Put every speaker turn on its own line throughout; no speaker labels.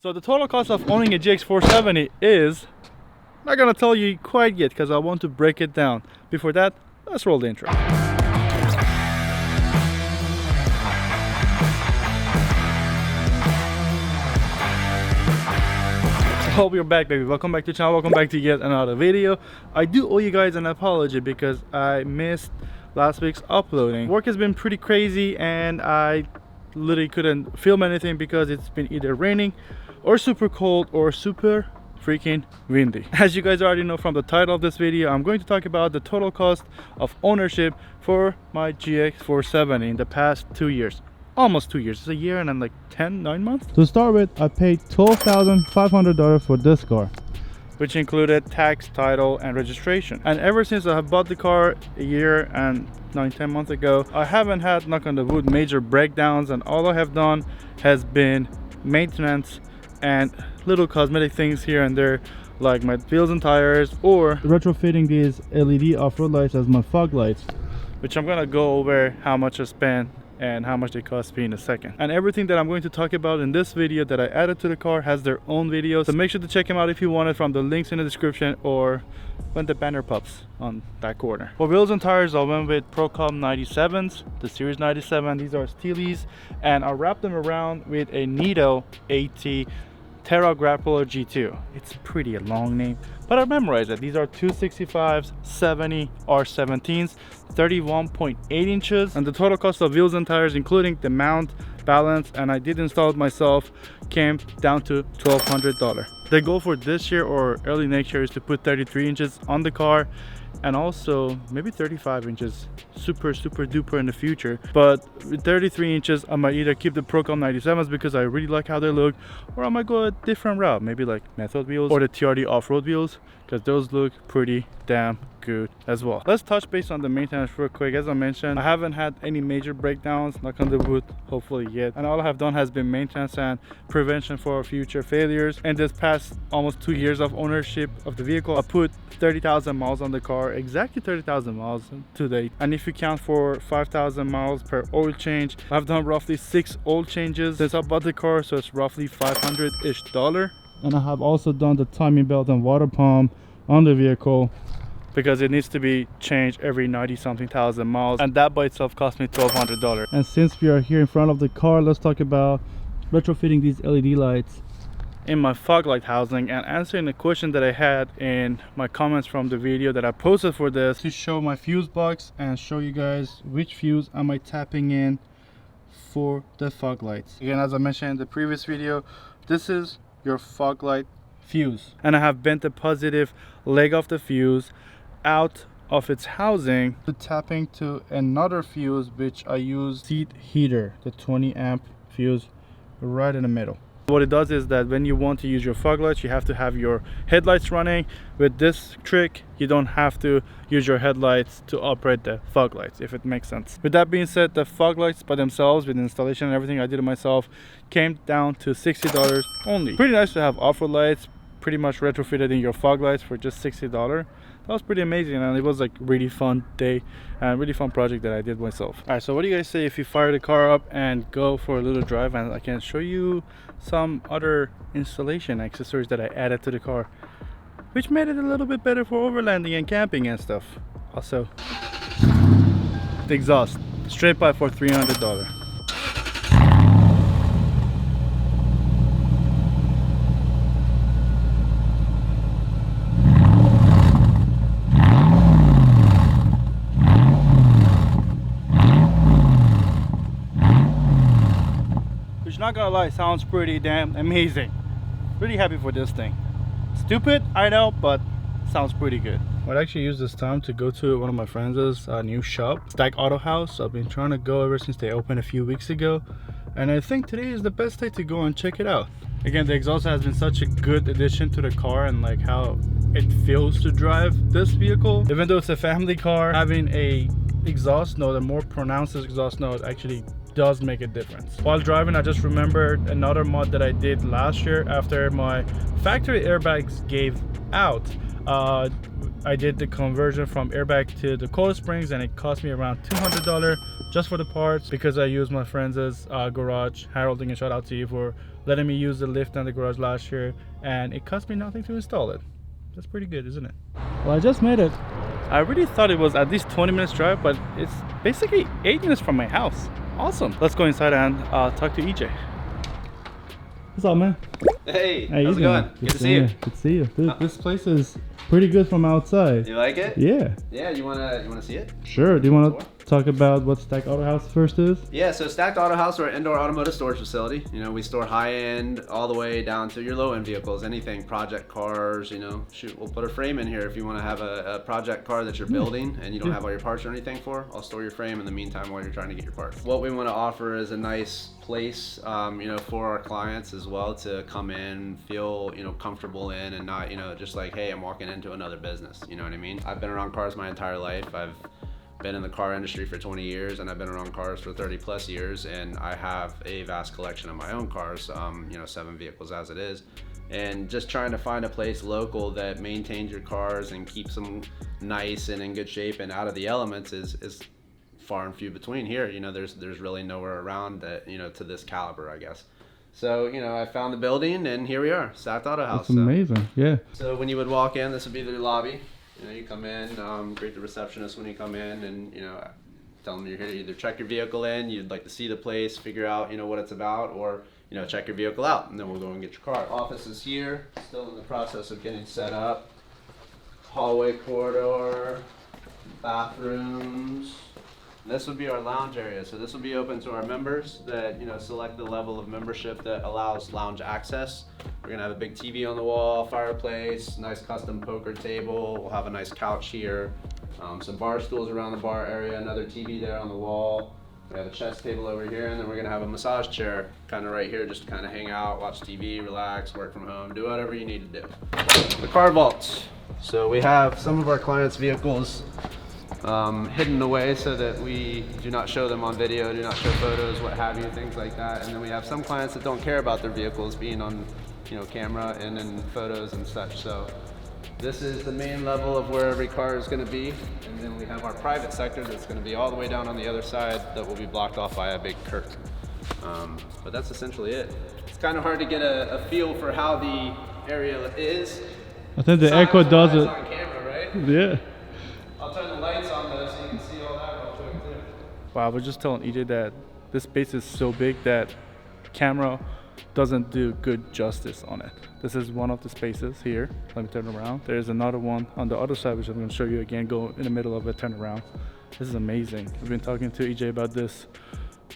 So the total cost of owning a GX470 is, I'm not gonna tell you quite yet because I want to break it down. Before that, let's roll the intro. Hope you're back, baby. Welcome back to the channel. Welcome back to yet another video. I do owe you guys an apology because I missed last week's uploading. Work has been pretty crazy and I literally couldn't film anything because it's been either raining or super cold or super freaking windy. As you guys already know from the title of this video, I'm going to talk about the total cost of ownership for my GX470 in the past 2 years. Almost 2 years. It's a year and then like 9 months. To start with, I paid $12,500 for this car, which included tax, title, and registration. And ever since I have bought the car a year and 9-10 months ago, I haven't had, knock on the wood, major breakdowns, and all I have done has been maintenance and little cosmetic things here and there, like my wheels and tires, or retrofitting these LED off-road lights as my fog lights, which I'm gonna go over how much I spent and how much they cost me in a second. And everything that I'm going to talk about in this video that I added to the car has their own videos, so make sure to check them out if you want it from the links in the description or when the banner pops on that corner. For wheels and tires, I went with Procom 97s, the Series 97. These are Steelies, and I wrapped them around with a Nito AT Terra Grappler G2. It's pretty a long name, but I memorized it. These are 265s, 70 R17s, 31.8 inches, and the total cost of wheels and tires, including the mount, balance, and I did install it myself, came down to $1,200. The goal for this year or early next year is to put 33 inches on the car, and also maybe 35 inches super duper in the future. But with 33 inches, I might either keep the Procom 97s because I really like how they look, or I might go a different route, maybe like method wheels or the TRD off-road wheels, because those look pretty damn good as well. Let's touch base on the maintenance real quick. As I mentioned, I haven't had any major breakdowns, knock on the wood, hopefully yet, and all I have done has been maintenance and prevention for future failures. In this past almost 2 years of ownership of the vehicle, I put 30,000 miles on the car, exactly 30,000 miles to date. And if you count for 5,000 miles per oil change, I've done roughly 6 oil changes since I bought the car, so it's roughly $500-ish. And I have also done the timing belt and water pump on the vehicle because it needs to be changed every 90-something thousand miles, and that by itself cost me $1,200. And since we are here in front of the car, let's talk about retrofitting these LED lights in my fog light housing and answering the question that I had in my comments from the video that I posted for this, to show my fuse box and show you guys which fuse am I tapping in for the fog lights. Again, as I mentioned in the previous video, this is your fog light fuse, and I have bent the positive leg of the fuse out of its housing to tapping to another fuse, which I use seat heater, the 20 amp fuse right in the middle. What it does is that when you want to use your fog lights, you have to have your headlights running. With this trick, you don't have to use your headlights to operate the fog lights, if it makes sense. With that being said, the fog lights by themselves, with the installation and everything I did it myself, came down to $60 only. Pretty nice to have off-road lights pretty much retrofitted in your fog lights for just $60. That was pretty amazing, and it was like really fun day and really fun project that I did myself. All right, so what do you guys say if you fire the car up and go for a little drive, and I can show you some other installation accessories that I added to the car, which made it a little bit better for overlanding and camping and stuff. Also, the exhaust, straight pipe for $300. Not gonna lie, sounds pretty damn amazing. Really happy for this thing. Stupid, I know, but sounds pretty good. I'd actually use this time to go to one of my friends' new shop, Stack Auto House. I've been trying to go ever since they opened a few weeks ago, and I think today is the best day to go and check it out. Again, the exhaust has been such a good addition to the car, and like how it feels to drive this vehicle. Even though it's a family car, having a exhaust note, a more pronounced exhaust note, actually does make a difference. While driving, I just remembered another mod that I did last year after my factory airbags gave out. I did the conversion from airbag to the coil springs, and it cost me around $200. just for the parts, because I use my friend's garage. Harold, and shout out to you for letting me use the lift and the garage last year, and it cost me nothing to install it. That's pretty good, isn't it? Well, I just made it. I really thought it was at least 20 minutes drive, but it's basically 8 minutes from my house. Awesome. Let's go inside and talk to EJ. What's up, man?
Hey, how's it going? Good to see you.
Good to see you. Dude, this place is pretty good from outside.
You like it?
Yeah.
Yeah, you wanna see it?
Sure. Do you want to talk about what Stacked Auto House first is?
Yeah, so Stacked Auto House, we're an indoor automotive storage facility. You know, we store high-end all the way down to your low-end vehicles, anything, project cars, you know. Shoot, we'll put a frame in here if you want to have a project car that you're building and you don't have all your parts or anything for. I'll store your frame in the meantime while you're trying to get your parts. What we want to offer is a nice place, you know, for our clients as well to come in, feel, you know, comfortable in, and not, you know, just like, hey, I'm walking into another business. You know what I mean? I've been around cars my entire life. I've been in the car industry for 20 years, and I've been around cars for 30 plus years, and I have a vast collection of my own cars, you know, 7 vehicles as it is, and just trying to find a place local that maintains your cars and keeps them nice and in good shape and out of the elements is far and few between here. You know, there's really nowhere around that, you know, to this caliber, I guess. So, you know, I found the building, and here we are, Stacked Auto House.
That's amazing, yeah.
So when you would walk in, this would be the lobby. You know, you come in, greet the receptionist when you come in, and, you know, tell them you're here to either check your vehicle in, you'd like to see the place, figure out, you know, what it's about, or, you know, check your vehicle out, and then we'll go and get your car. Office is here, still in the process of getting set up. Hallway corridor, bathrooms. This would be our lounge area, so this will be open to our members that, you know, select the level of membership that allows lounge access. We're gonna have a big TV on the wall, fireplace, nice custom poker table. We'll have a nice couch here, some bar stools around the bar area, another TV there on the wall. We have a chess table over here, and then we're gonna have a massage chair kind of right here just to kind of hang out, watch TV, relax, work from home, do whatever you need to do. The car vaults. So we have some of our clients' vehicles hidden away so that we do not show them on video, do not show photos, what have you, things like that. And then we have some clients that don't care about their vehicles being on, you know, camera and in photos and such. So this is the main level of where every car is going to be. And then we have our private sector that's going to be all the way down on the other side that will be blocked off by a big curtain. But that's essentially it. It's kind of hard to get a feel for how the area is.
I think the echo does it.
On camera, right?
Yeah.
I'll turn the lights on though so you can see all that real quick too.
Wow, I was just telling EJ that this space is so big that camera doesn't do good justice on it. This is one of the spaces here. Let me turn around. There's another one on the other side, which I'm going to show you again. Go in the middle of it, turn around. This is amazing. I've been talking to EJ about this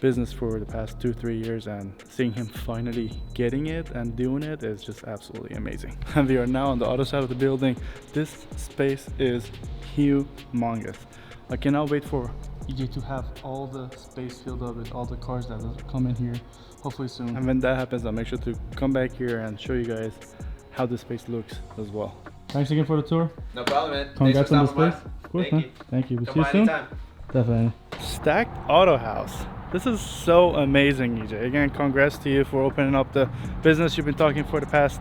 business for the past 2-3 years, and seeing him finally getting it and doing it is just absolutely amazing. And we are now on the other side of the building. This space is humongous. I cannot wait for EJ to have all the space filled up with all the cars that will come in here hopefully soon. And when that happens, I'll make sure to come back here and show you guys how the space looks as well. Thanks again for the tour.
No problem, man.
Congrats on the space.
By.
Of course,
Thank
man.
you.
Thank you. We'll
Come
see you
by
soon.
anytime.
Definitely. Stacked Auto House. This is so amazing, EJ. Again, congrats to you for opening up the business you've been talking for the past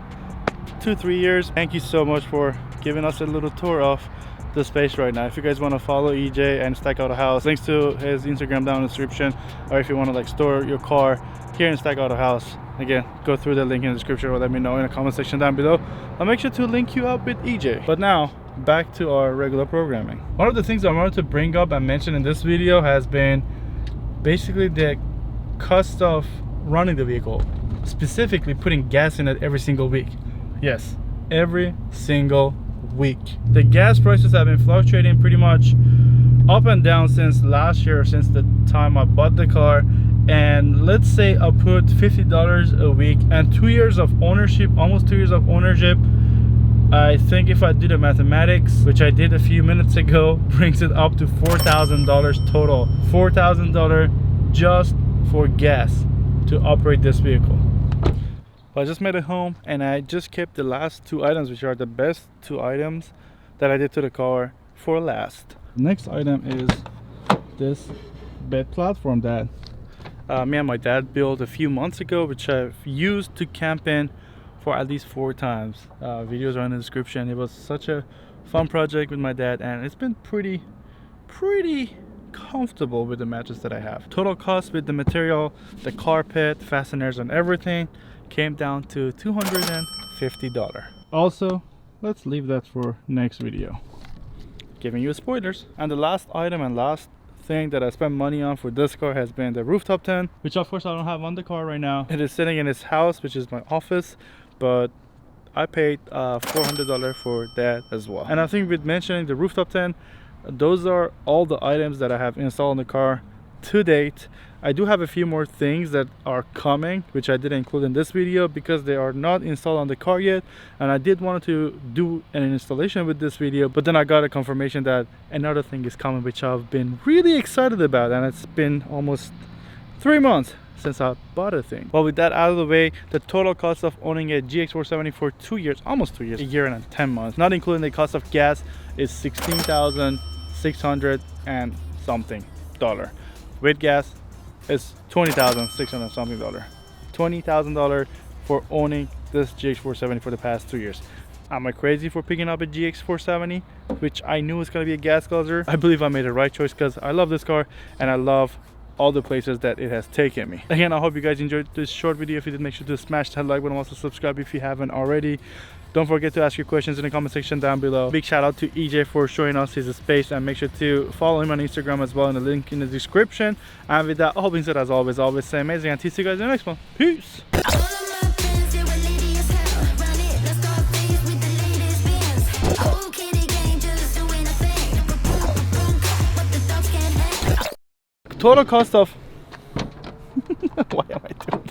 2-3 years. Thank you so much for giving us a little tour of the space right now. If you guys want to follow EJ and Stacked Auto House, links to his Instagram down in the description, or if you want to like store your car here in Stacked Auto House, again, go through the link in the description or let me know in the comment section down below. I'll make sure to link you up with EJ. But now back to our regular programming. One of the things I wanted to bring up and mention in this video has been basically the cost of running the vehicle, specifically putting gas in it every single week. Yes, every single week. The gas prices have been fluctuating pretty much up and down since last year, since the time I bought the car. And let's say I put $50 a week and 2 years of ownership, almost 2 years of ownership. I think if I do the mathematics, which I did a few minutes ago, brings it up to $4,000 total. $4,000 just for gas to operate this vehicle. Well, I just made it home, and I just kept the last 2 items, which are the best 2 items that I did to the car, for last. The next item is this bed platform that me and my dad built a few months ago, which I've used to camp in for at least 4 times. Videos are in the description. It was such a fun project with my dad, and it's been pretty comfortable with the mattress that I have. Total cost with the material, the carpet, fasteners and everything came down to $250. Also, let's leave that for next video, giving you spoilers. And the last item and last thing that I spent money on for this car has been the rooftop tent, which of course I don't have on the car right now. It is sitting in his house, which is my office, but I paid $400 for that as well. And I think with mentioning the rooftop tent, those are all the items that I have installed in the car to date. I do have a few more things that are coming, which I didn't include in this video because they are not installed on the car yet, and I did want to do an installation with this video, but then I got a confirmation that another thing is coming, which I've been really excited about, and it's been almost 3 months since I bought a thing. Well, with that out of the way, the total cost of owning a GX470 for 2 years, almost 2 years, a year and 10 months, not including the cost of gas, is $16,600 and something dollar. With gas, it's $20,600 something dollar. $20,000 for owning this GX470 for the past 2 years. Am I crazy for picking up a GX470, which I knew was gonna be a gas guzzler? I believe I made the right choice because I love this car and I love all the places that it has taken me. Again, I hope you guys enjoyed this short video. If you did, make sure to smash that like button, also subscribe if you haven't already. Don't forget to ask your questions in the comment section down below. Big shout out to EJ for showing us his space, and make sure to follow him on Instagram as well in the link in the description. And with that all being said, as always stay amazing, and see you guys in the next one. Peace. Total cost of why am I doing